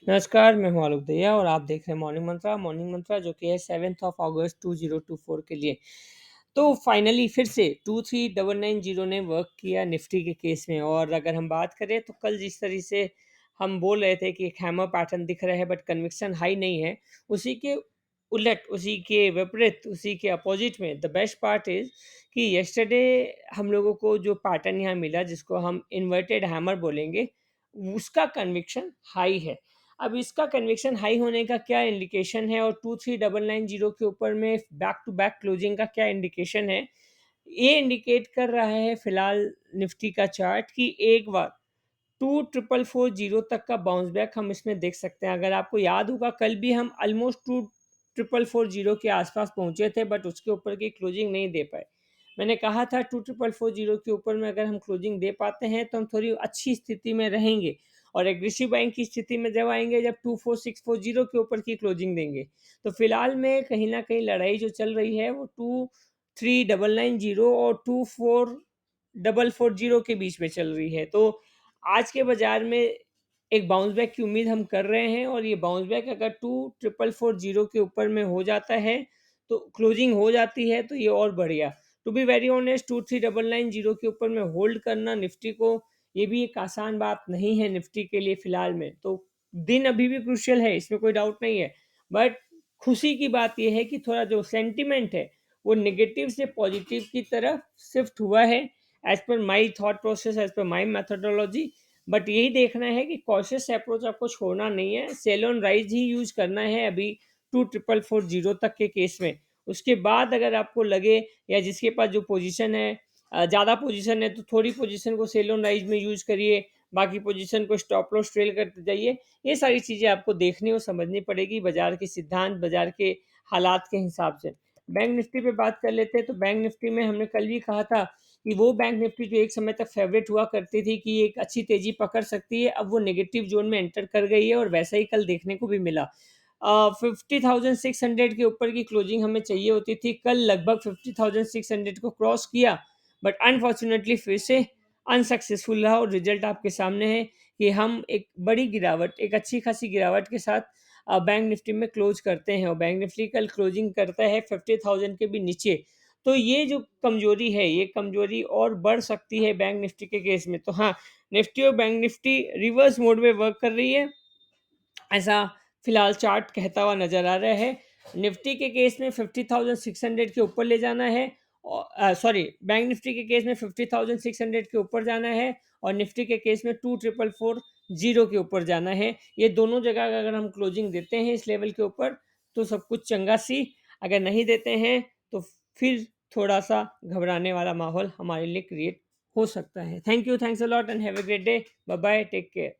नमस्कार, मैं हूँ आलोक दहिया और आप देख रहे हैं मॉर्निंग मंत्रा जो कि है 7th ऑफ अगस्त 2024 के लिए। तो फाइनली फिर से 23990 ने वर्क किया निफ्टी के केस में। और अगर हम बात करें तो कल जिस तरह से हम बोल रहे थे कि एक हैमर पैटर्न दिख रहा है बट कन्विक्शन हाई नहीं है, उसी के उलट, उसी के विपरीत, उसी के अपोजिट में द बेस्ट पार्ट इज़ कि यस्टरडे हम लोगों को जो पैटर्न यहाँ मिला जिसको हम इन्वर्टेड हैमर बोलेंगे, उसका कन्विक्शन हाई है। अब इसका कन्विक्शन हाई होने का क्या इंडिकेशन है और 23990 के ऊपर में बैक टू बैक क्लोजिंग का क्या इंडिकेशन है? ये इंडिकेट कर रहा है फिलहाल निफ्टी का चार्ट कि एक बार 2440 तक का बाउंस बैक हम इसमें देख सकते हैं। अगर आपको याद होगा कल भी हम ऑलमोस्ट 2440 के आसपास पहुंचे थे बट उसके ऊपर की क्लोजिंग नहीं दे पाए। मैंने कहा था 2440 के ऊपर में अगर हम क्लोजिंग दे पाते हैं तो हम थोड़ी अच्छी स्थिति में रहेंगे और एग्रेसिव बाइंग की स्थिति में जब आएंगे जब 24640 के ऊपर की क्लोजिंग देंगे। तो फिलहाल में कहीं ना कहीं लड़ाई जो चल रही है वो 23990 और 24440 के बीच में चल रही है। तो आज के बाजार में एक बाउंस बैक की उम्मीद हम कर रहे हैं और ये बाउंस बैक अगर 24440 के ऊपर में हो जाता है, तो क्लोजिंग हो जाती है तो ये और बढ़िया। टू बी वेरी ऑनेस्ट 23990 के ऊपर में होल्ड करना निफ्टी को, ये भी एक आसान बात नहीं है निफ्टी के लिए फिलहाल में। तो दिन अभी भी क्रूशियल है, इसमें कोई डाउट नहीं है। बट खुशी की बात ये है कि थोड़ा जो सेंटिमेंट है वो नेगेटिव से पॉजिटिव की तरफ शिफ्ट हुआ है, as per my thought process, as per my methodology. But यही देखना है कि कॉशियस अप्रोच आपको छोड़ना नहीं है, सेल ऑन राइज ही यूज करना है अभी 24440 तक के केस में। उसके बाद अगर आपको लगे या जिसके पास जो पोजीशन है, ज़्यादा पोजीशन है तो थोड़ी पोजीशन को सेल ऑन राइज में यूज करिए, बाकी पोजीशन को स्टॉप लॉस ट्रेल करते जाइए। ये सारी चीज़ें आपको देखनी और समझनी पड़ेगी बाजार के सिद्धांत, बाजार के हालात के हिसाब से। बैंक निफ्टी पे बात कर लेते हैं। तो बैंक निफ्टी में हमने कल भी कहा था कि वो बैंक निफ्टी जो एक समय तक फेवरेट हुआ करती थी कि एक अच्छी तेजी पकड़ सकती है, अब वो नेगेटिव जोन में एंटर कर गई है और वैसा ही कल देखने को भी मिला। 50,600 के ऊपर की क्लोजिंग हमें चाहिए होती थी, कल लगभग 50,600 को क्रॉस किया बट अनफॉर्चुनेटली फिर से अनसक्सेसफुल रहा और रिजल्ट आपके सामने है कि हम एक बड़ी गिरावट, एक अच्छी खासी गिरावट के साथ बैंक निफ्टी में क्लोज करते हैं और बैंक निफ्टी कल क्लोजिंग करता है 50,000 के भी नीचे। तो ये जो कमजोरी है, ये कमजोरी और बढ़ सकती है बैंक निफ्टी के केस में। तो हाँ, निफ्टी और बैंक निफ्टी रिवर्स मोड में वर्क कर रही है, ऐसा फिलहाल चार्ट कहता हुआ नजर आ रहा है। निफ्टी के केस में 50,600 के ऊपर ले जाना है और सॉरी, बैंक निफ्टी के केस में 50,600 के ऊपर जाना है और निफ्टी के केस में 24440 के ऊपर जाना है। ये दोनों जगह अगर हम क्लोजिंग देते हैं इस लेवल के ऊपर तो सब कुछ चंगा सी, अगर नहीं देते हैं तो फिर थोड़ा सा घबराने वाला माहौल हमारे लिए क्रिएट हो सकता है। Thank you, thanks a lot and have a great day. Bye bye, take care.